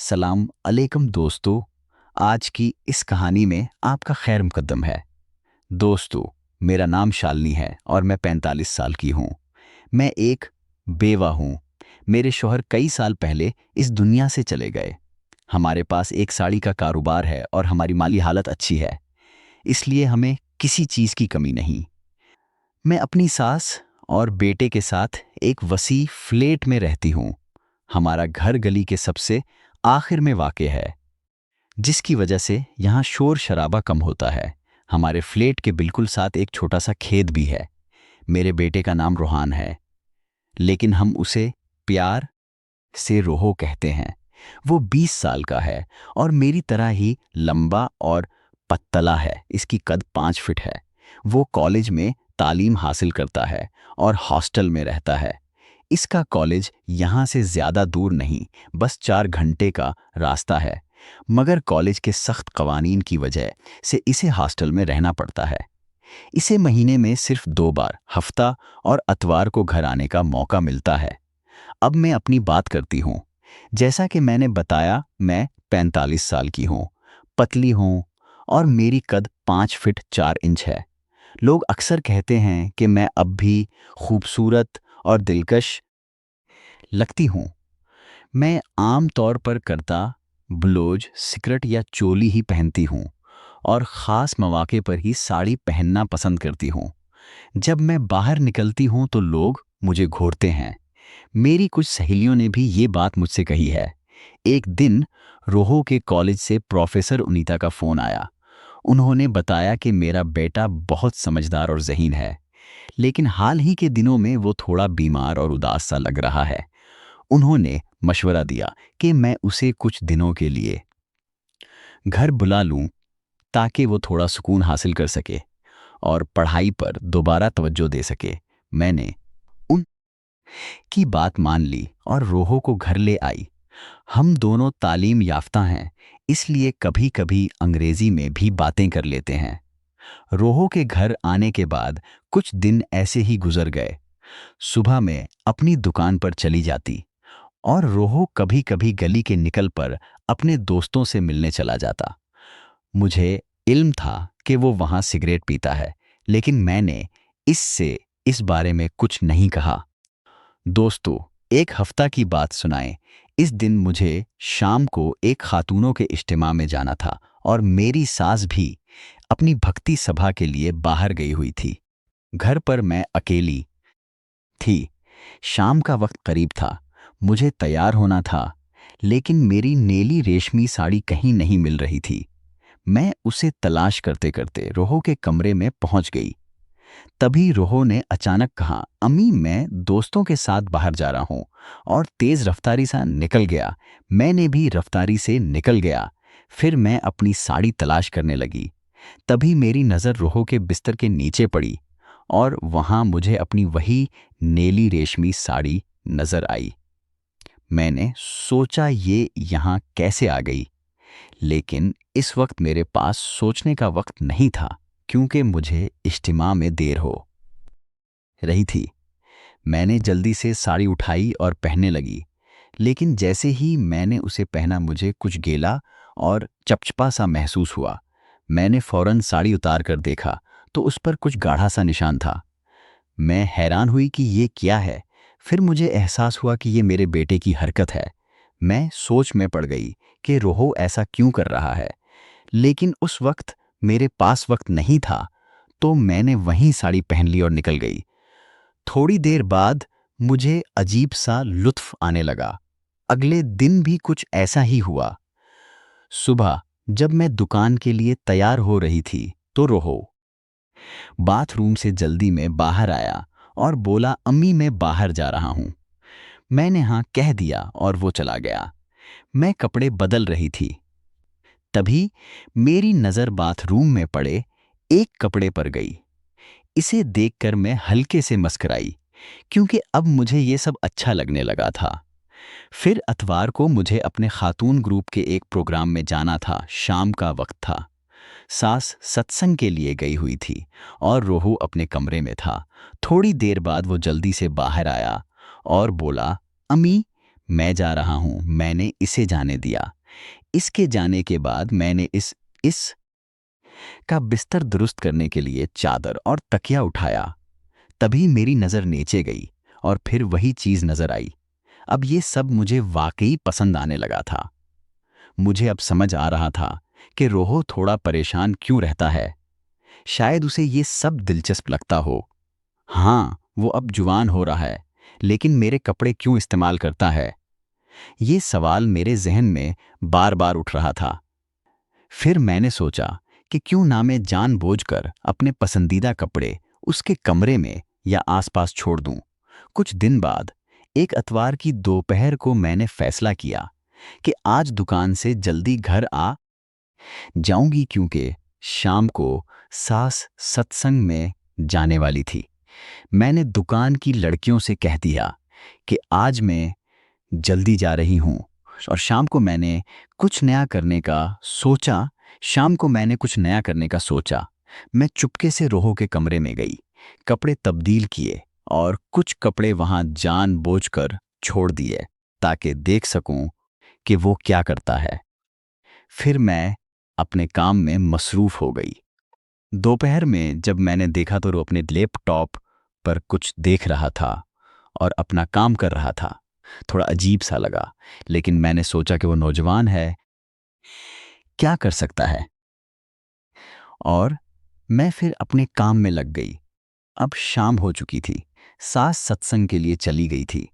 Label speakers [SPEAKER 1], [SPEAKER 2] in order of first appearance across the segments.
[SPEAKER 1] सलाम अलैकुम दोस्तों। आज की इस कहानी में आपका खैर मुकद्दम है। दोस्तों, मेरा नाम शालिनी है और मैं 45 साल की हूँ। मैं एक बेवा हूँ। मेरे शौहर कई साल पहले इस दुनिया से चले गए। हमारे पास एक साड़ी का कारोबार है और हमारी माली हालत अच्छी है, इसलिए हमें किसी चीज़ की कमी नहीं। मैं अपनी सास और बेटे के साथ एक वसी फ्लैट में रहती हूँ। हमारा घर गली के सबसे आखिर में वाक़ है, जिसकी वजह से यहाँ शोर शराबा कम होता है। हमारे फ्लैट के बिल्कुल साथ एक छोटा सा खेत भी है। मेरे बेटे का नाम रोहान है, लेकिन हम उसे प्यार से रोहो कहते हैं। वो 20 साल का है और मेरी तरह ही लंबा और पतला है। इसकी कद 5 फीट है। वो कॉलेज में तालीम हासिल करता है और हॉस्टल में रहता है। इसका कॉलेज यहाँ से ज़्यादा दूर नहीं, बस 4 घंटे का रास्ता है। मगर कॉलेज के सख्त कवानीन की वजह से इसे हॉस्टल में रहना पड़ता है। इसे महीने में सिर्फ 2 बार, हफ्ता और अतवार को घर आने का मौका मिलता है। अब मैं अपनी बात करती हूँ। जैसा कि मैंने बताया, मैं 45 साल की हूँ, पतली हूँ और मेरी कद 5 फीट 4 इंच है। लोग अक्सर कहते हैं कि मैं अब भी खूबसूरत और दिलकश लगती हूँ। मैं आम तौर पर करता ब्लाउज, स्कर्ट या चोली ही पहनती हूँ और ख़ास मौके पर ही साड़ी पहनना पसंद करती हूँ। जब मैं बाहर निकलती हूँ तो लोग मुझे घूरते हैं। मेरी कुछ सहेलियों ने भी ये बात मुझसे कही है। एक दिन रोहो के कॉलेज से प्रोफेसर उनीता का फ़ोन आया। उन्होंने बताया कि मेरा बेटा बहुत समझदार और ज़हीन है, लेकिन हाल ही के दिनों में वो थोड़ा बीमार और उदास सा लग रहा है। उन्होंने मशवरा दिया कि मैं उसे कुछ दिनों के लिए घर बुला लूं, ताकि वो थोड़ा सुकून हासिल कर सके और पढ़ाई पर दोबारा तवज्जो दे सके। मैंने उनकी बात मान ली और रोहो को घर ले आई। हम दोनों तालीम याफ्ता हैं, इसलिए कभी-कभी अंग्रेजी में भी बातें कर लेते हैं। रोहो के घर आने के बाद कुछ दिन ऐसे ही गुजर गए। सुबह में अपनी दुकान पर चली जाती और रोहो कभी-कभी गली के निकल पर अपने दोस्तों से मिलने चला जाता। मुझे इल्म था कि वो वहां सिगरेट पीता है, लेकिन मैंने इससे इस बारे में कुछ नहीं कहा। दोस्तों, एक हफ्ता की बात सुनाएं। इस दिन मुझे शाम को एक खातूनों के इज्तिमा में जाना था और मेरी सास भी अपनी भक्ति सभा के लिए बाहर गई हुई थी। घर पर मैं अकेली थी। शाम का वक्त करीब था। मुझे तैयार होना था, लेकिन मेरी नीली रेशमी साड़ी कहीं नहीं मिल रही थी। मैं उसे तलाश करते करते रोहो के कमरे में पहुंच गई। तभी रोहो ने अचानक कहा, अम्मी मैं दोस्तों के साथ बाहर जा रहा हूं, और तेज रफ्तारी से निकल गया। मैंने भी रफ्तारी से निकल गया। फिर मैं अपनी साड़ी तलाश करने लगी। तभी मेरी नज़र रोहो के बिस्तर के नीचे पड़ी और वहां मुझे अपनी वही नीली रेशमी साड़ी नजर आई। मैंने सोचा ये यहाँ कैसे आ गई, लेकिन इस वक्त मेरे पास सोचने का वक्त नहीं था, क्योंकि मुझे इज्तिमा में देर हो रही थी। मैंने जल्दी से साड़ी उठाई और पहनने लगी, लेकिन जैसे ही मैंने उसे पहना मुझे कुछ गीला और चपचपा सा महसूस हुआ। मैंने फौरन साड़ी उतार कर देखा तो उस पर कुछ गाढ़ा सा निशान था। मैं हैरान हुई कि ये क्या है। फिर मुझे एहसास हुआ कि ये मेरे बेटे की हरकत है। मैं सोच में पड़ गई कि रोहो ऐसा क्यों कर रहा है, लेकिन उस वक्त मेरे पास वक्त नहीं था, तो मैंने वहीं साड़ी पहन ली और निकल गई। थोड़ी देर बाद मुझे अजीब सा लुत्फ आने लगा। अगले दिन भी कुछ ऐसा ही हुआ। सुबह जब मैं दुकान के लिए तैयार हो रही थी तो रोहो बाथरूम से जल्दी में बाहर आया और बोला, अम्मी मैं बाहर जा रहा हूं। मैंने हाँ कह दिया और वो चला गया। मैं कपड़े बदल रही थी। तभी मेरी नजर बाथरूम में पड़े एक कपड़े पर गई। इसे देखकर मैं हल्के से मुस्कुराई, क्योंकि अब मुझे ये सब अच्छा लगने लगा था। फिर अतवार को मुझे अपने खातून ग्रुप के एक प्रोग्राम में जाना था। शाम का वक्त था। सास सत्संग के लिए गई हुई थी और रोहू अपने कमरे में था। थोड़ी देर बाद वो जल्दी से बाहर आया और बोला, अम्मी मैं जा रहा हूं, मैंने इसे जाने दिया। इसके जाने के बाद मैंने इस का बिस्तर दुरुस्त करने के लिए चादर और तकिया उठाया। तभी मेरी नजर नीचे गई और फिर वही चीज नजर आई। अब ये सब मुझे वाकई पसंद आने लगा था। मुझे अब समझ आ रहा था कि रोहो थोड़ा परेशान क्यों रहता है। शायद उसे ये सब दिलचस्प लगता हो। हाँ, वो अब जुवान हो रहा है, लेकिन मेरे कपड़े क्यों इस्तेमाल करता है? ये सवाल मेरे जहन में बार बार उठ रहा था। फिर मैंने सोचा कि क्यों ना मैं जानबूझकर अपने पसंदीदा कपड़े उसके कमरे में या आसपास छोड़ दूं। कुछ दिन बाद एक इतवार की दोपहर को मैंने फैसला किया कि आज दुकान से जल्दी घर आ जाऊंगी, क्योंकि शाम को सास सत्संग में जाने वाली थी। मैंने दुकान की लड़कियों से कह दिया कि आज मैं जल्दी जा रही हूं। और शाम को मैंने कुछ नया करने का सोचा। मैं चुपके से रोहो के कमरे में गई, कपड़े तब्दील किए और कुछ कपड़े वहां जानबूझकर छोड़ दिए ताकि देख सकूं कि वो क्या करता है। फिर मैं अपने काम में मसरूफ हो गई। दोपहर में जब मैंने देखा तो वो अपने लैपटॉप पर कुछ देख रहा था और अपना काम कर रहा था। थोड़ा अजीब सा लगा, लेकिन मैंने सोचा कि वो नौजवान है, क्या कर सकता है। और मैं फिर अपने काम में लग गई। अब शाम हो चुकी थी, सास सत्संग के लिए चली गई थी।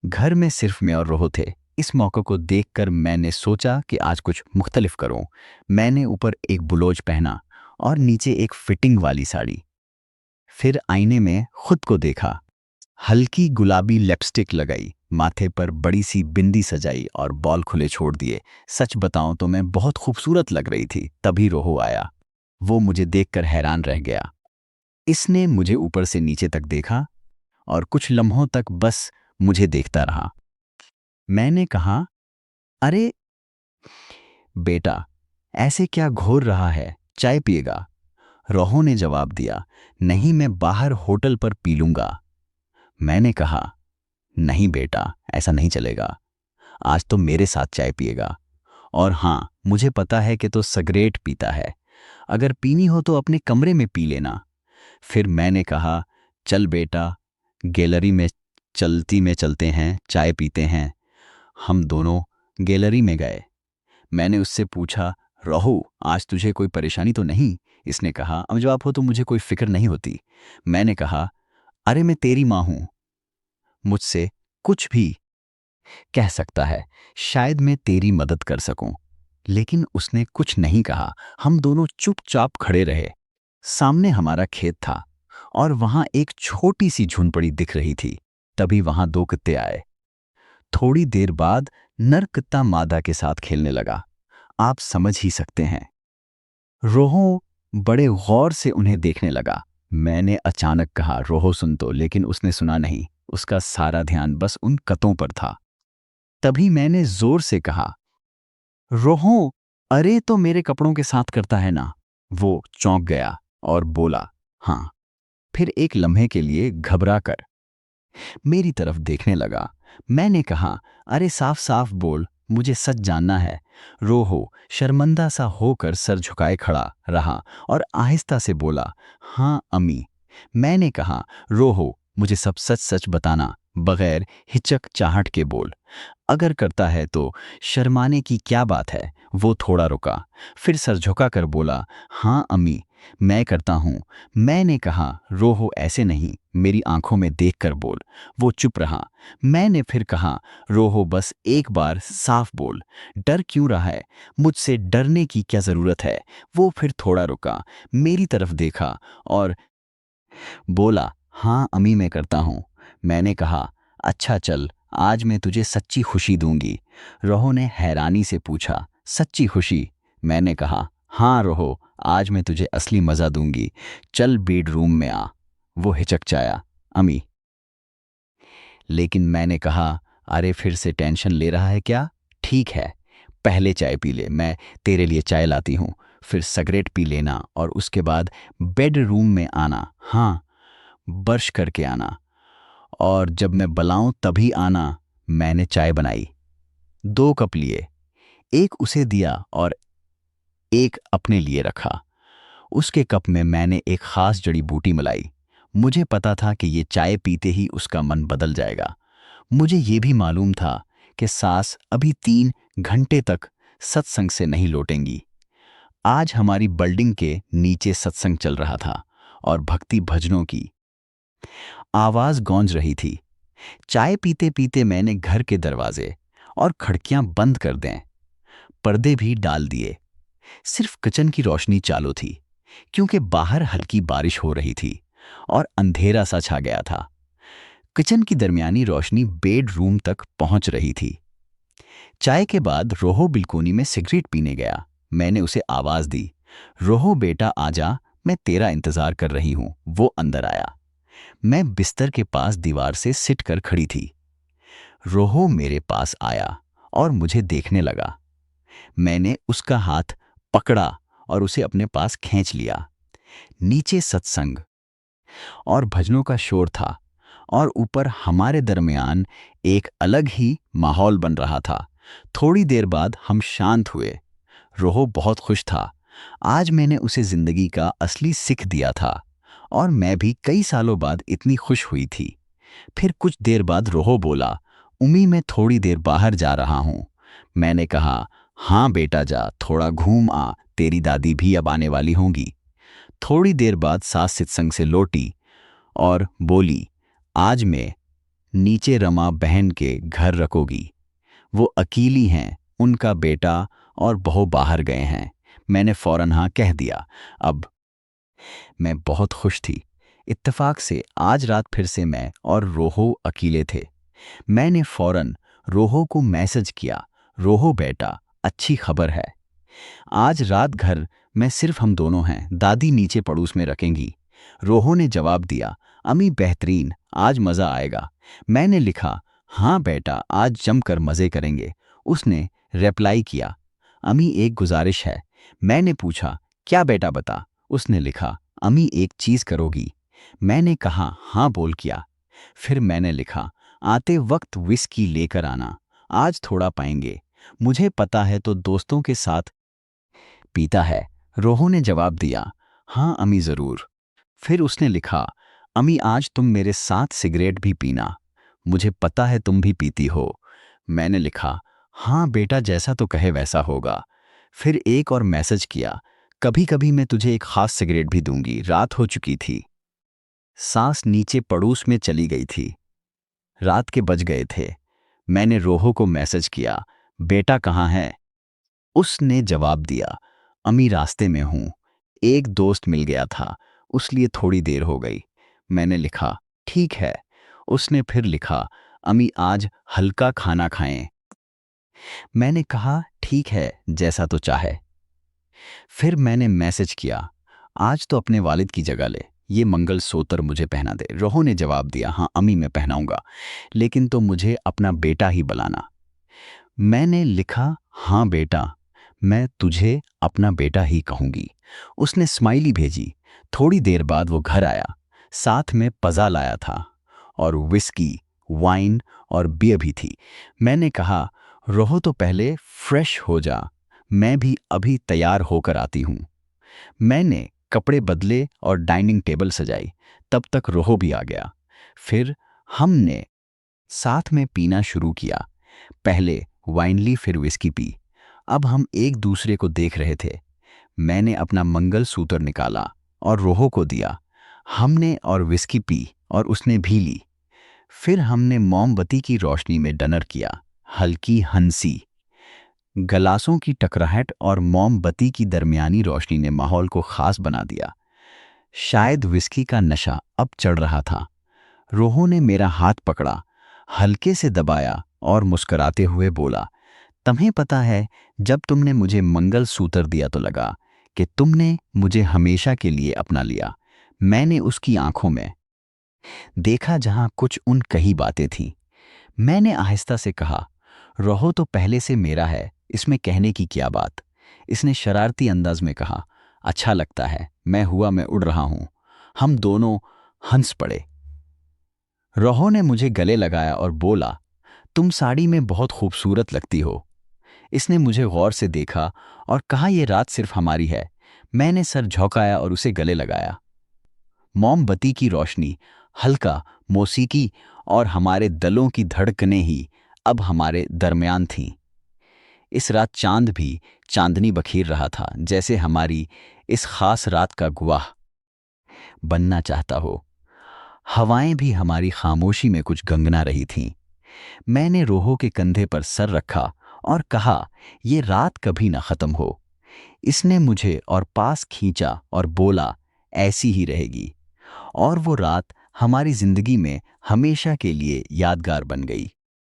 [SPEAKER 1] घर में सिर्फ मैं और रोहो थे। इस मौके को देखकर मैंने सोचा कि आज कुछ मुख्तलिफ करूं। मैंने ऊपर एक ब्लाउज पहना और नीचे एक फिटिंग वाली साड़ी। फिर आईने में खुद को देखा, हल्की गुलाबी लिपस्टिक लगाई, माथे पर बड़ी सी बिंदी सजाई और बाल खुले छोड़ दिए। सच बताऊं तो मैं बहुत खूबसूरत लग रही थी। तभी रोहो आया। वो मुझे देखकर हैरान रह गया। इसने मुझे ऊपर से नीचे तक देखा और कुछ लम्हों तक बस मुझे देखता रहा। मैंने कहा, अरे बेटा, ऐसे क्या घोर रहा है, चाय पिएगा? रोहो ने जवाब दिया, नहीं, मैं बाहर होटल पर पी लूंगा। मैंने कहा, नहीं बेटा, ऐसा नहीं चलेगा। आज तो मेरे साथ चाय पिएगा। और हाँ, मुझे पता है कि तो सिगरेट पीता है। अगर पीनी हो तो अपने कमरे में पी लेना। फिर मैंने कहा, चल बेटा, गैलरी में चलते हैं, चाय पीते हैं। हम दोनों गैलरी में गए। मैंने उससे पूछा, रोहू, आज तुझे कोई परेशानी तो नहीं? इसने कहा, अब जब आप हो तो मुझे कोई फिक्र नहीं होती। मैंने कहा, अरे मैं तेरी माँ हूं, मुझसे कुछ भी कह सकता है, शायद मैं तेरी मदद कर सकूं। लेकिन उसने कुछ नहीं कहा। हम दोनों चुपचाप खड़े रहे। सामने हमारा खेत था और वहां एक छोटी सी झुनपड़ी दिख रही थी। तभी वहां दो कुत्ते आए। थोड़ी देर बाद नर कुत्ता मादा के साथ खेलने लगा। आप समझ ही सकते हैं। रोहो बड़े गौर से उन्हें देखने लगा। मैंने अचानक कहा, रोहो सुन तो, लेकिन उसने सुना नहीं। उसका सारा ध्यान बस उन कतों पर था। तभी मैंने जोर से कहा, रोहो, अरे तो मेरे कपड़ों के साथ करता है ना? वो चौंक गया और बोला, हाँ। फिर एक लम्हे के लिए घबरा कर मेरी तरफ देखने लगा। मैंने कहा, अरे साफ साफ बोल, मुझे सच जानना है। रोहो शर्मिंदा सा होकर सर झुकाए खड़ा रहा और आहिस्ता से बोला, हाँ अम्मी। मैंने कहा, रोहो, मुझे सब सच सच बताना, बगैर हिचकचाहट के बोल। अगर करता है तो शर्माने की क्या बात है? वो थोड़ा रुका, फिर सर झुकाकर बोला, हाँ अम्मी, मैं करता हूँ। मैंने कहा, रोहो ऐसे नहीं, मेरी आंखों में देखकर बोल। वो चुप रहा। मैंने फिर कहा, रोहो बस एक बार साफ बोल, डर क्यों रहा है? मुझसे डरने की क्या जरूरत है? वो फिर थोड़ा रुका, मेरी तरफ देखा और बोला, हाँ अम्मी, मैं करता हूँ। मैंने कहा, अच्छा चल, आज मैं तुझे सच्ची खुशी दूंगी। रोहो ने हैरानी से पूछा, सच्ची खुशी? मैंने कहा, हाँ रोहो, आज मैं तुझे असली मज़ा दूंगी। चल बेडरूम में आ। वो हिचकचाया, अम्मी। लेकिन मैंने कहा, अरे फिर से टेंशन ले रहा है क्या? ठीक है, पहले चाय पी ले, मैं तेरे लिए चाय लाती हूँ। फिर सिगरेट पी लेना और उसके बाद बेडरूम में आना। हाँ, ब्रश करके आना और जब मैं बुलाऊं तभी आना। मैंने चाय बनाई, 2 कप लिए, एक उसे दिया और एक अपने लिए रखा। उसके कप में मैंने एक खास जड़ी बूटी मिलाई। मुझे पता था कि ये चाय पीते ही उसका मन बदल जाएगा। मुझे ये भी मालूम था कि सास अभी 3 घंटे तक सत्संग से नहीं लौटेंगी। आज हमारी बिल्डिंग के नीचे सत्संग चल रहा था और भक्ति भजनों की आवाज गूंज रही थी। चाय पीते पीते मैंने घर के दरवाजे और खिड़कियां बंद कर दें, पर्दे भी डाल दिए। सिर्फ किचन की रोशनी चालू थी, क्योंकि बाहर हल्की बारिश हो रही थी और अंधेरा सा छा गया था। किचन की दरमियानी रोशनी बेडरूम तक पहुंच रही थी। चाय के बाद रोहो बिल्कोनी में सिगरेट पीने गया। मैंने उसे आवाज दी, रोहो बेटा आजा, मैं तेरा इंतजार कर रही हूं। वो अंदर आया। मैं बिस्तर के पास दीवार से सिट कर खड़ी थी। रोहो मेरे पास आया और मुझे देखने लगा। मैंने उसका हाथ पकड़ा और उसे अपने पास खींच लिया। नीचे सत्संग और भजनों का शोर था और ऊपर हमारे दरमियान एक अलग ही माहौल बन रहा था। थोड़ी देर बाद हम शांत हुए। रोहो बहुत खुश था। आज मैंने उसे जिंदगी का असली सिख दिया था और मैं भी कई सालों बाद इतनी खुश हुई थी। फिर कुछ देर बाद रोहो बोला, उम्मी मैं थोड़ी देर बाहर जा रहा हूं। मैंने कहा, हाँ बेटा जा, थोड़ा घूम आ, तेरी दादी भी अब आने वाली होंगी। थोड़ी देर बाद सास सत्संग से लौटी और बोली, आज मैं नीचे रमा बहन के घर रखोगी। वो अकेली हैं, उनका बेटा और बहू बाहर गए हैं। मैंने फौरन हाँ कह दिया। अब मैं बहुत खुश थी। इत्तेफाक से आज रात फिर से मैं और रोहो अकेले थे। मैंने फौरन रोहो को मैसेज किया, रोहो बेटा अच्छी खबर है, आज रात घर में सिर्फ हम दोनों हैं, दादी नीचे पड़ोस में रखेंगी। रोहो ने जवाब दिया, अम्मी बेहतरीन, आज मज़ा आएगा। मैंने लिखा, हाँ बेटा आज जमकर मज़े करेंगे। उसने रिप्लाई किया, अम्मी एक गुजारिश है। मैंने पूछा, क्या बेटा बता। उसने लिखा, अम्मी एक चीज़ करोगी। मैंने कहा, हाँ बोल क्या। फिर मैंने लिखा, आते वक्त विस्की लेकर आना, आज थोड़ा पाएंगे। मुझे पता है तो दोस्तों के साथ पीता है। रोहो ने जवाब दिया, हाँ अम्मी ज़रूर। फिर उसने लिखा, अम्मी आज तुम मेरे साथ सिगरेट भी पीना, मुझे पता है तुम भी पीती हो। मैंने लिखा, हाँ बेटा जैसा तो कहे वैसा होगा। फिर एक और मैसेज किया, कभी कभी मैं तुझे एक खास सिगरेट भी दूंगी। रात हो चुकी थी। सास नीचे पड़ोस में चली गई थी। रात के बज गए थे। मैंने रोहो को मैसेज किया, बेटा कहाँ है। उसने जवाब दिया, अम्मी रास्ते में हूं, एक दोस्त मिल गया था, उसलिए थोड़ी देर हो गई। मैंने लिखा, ठीक है। उसने फिर लिखा, अम्मी आज हल्का खाना खाएं। मैंने कहा, ठीक है जैसा तो चाहे। फिर मैंने मैसेज किया, आज तो अपने वालिद की जगह ले, ये मंगल सूत्र मुझे पहना दे। रोहो ने जवाब दिया, हाँ अम्मी मैं पहनाऊंगा, लेकिन तो मुझे अपना बेटा ही बुलाना। मैंने लिखा, हाँ बेटा मैं तुझे अपना बेटा ही कहूंगी। उसने स्माइली भेजी। थोड़ी देर बाद वो घर आया, साथ में पज़ा लाया था और विस्की, वाइन और बियर भी थी। मैंने कहा, रोहो तो पहले फ्रेश हो जा, मैं भी अभी तैयार होकर आती हूँ। मैंने कपड़े बदले और डाइनिंग टेबल सजाई। तब तक रोहो भी आ गया। फिर हमने साथ में पीना शुरू किया। पहले वाइन ली, फिर विस्की पी। अब हम एक दूसरे को देख रहे थे। मैंने अपना मंगलसूत्र निकाला और रोहो को दिया। हमने और विस्की पी और उसने भी ली। फिर हमने मोमबत्ती की रोशनी में डिनर किया। हल्की हंसी, गलासों की टकराहट और मोमबत्ती की दरमियानी रोशनी ने माहौल को खास बना दिया। शायद विस्की का नशा अब चढ़ रहा था। रोहो ने मेरा हाथ पकड़ा, हल्के से दबाया और मुस्कुराते हुए बोला, तुम्हें पता है जब तुमने मुझे मंगलसूत्र दिया तो लगा कि तुमने मुझे हमेशा के लिए अपना लिया। मैंने उसकी आंखों में देखा जहां कुछ उन कही बातें थीं। मैंने आहिस्ता से कहा, रोहो तो पहले से मेरा है, इसमें कहने की क्या बात। इसने शरारती अंदाज में कहा, अच्छा लगता है, मैं हुआ मैं उड़ रहा हूं। हम दोनों हंस पड़े। रोहो ने मुझे गले लगाया और बोला, तुम साड़ी में बहुत खूबसूरत लगती हो। इसने मुझे गौर से देखा और कहा, यह रात सिर्फ हमारी है। मैंने सर झुकाया और उसे गले लगाया। मोमबत्ती की रोशनी, हल्का मौसीकी और हमारे दलों की धड़कनें ही अब हमारे दरमियान थीं। इस रात चांद भी चांदनी बखेर रहा था, जैसे हमारी इस खास रात का गवाह बनना चाहता हो। हवाएं भी हमारी खामोशी में कुछ गंगना रही थीं। मैंने रोहो के कंधे पर सर रखा और कहा, ये रात कभी ना खत्म हो। इसने मुझे और पास खींचा और बोला, ऐसी ही रहेगी। और वो रात हमारी जिंदगी में हमेशा के लिए यादगार बन गई।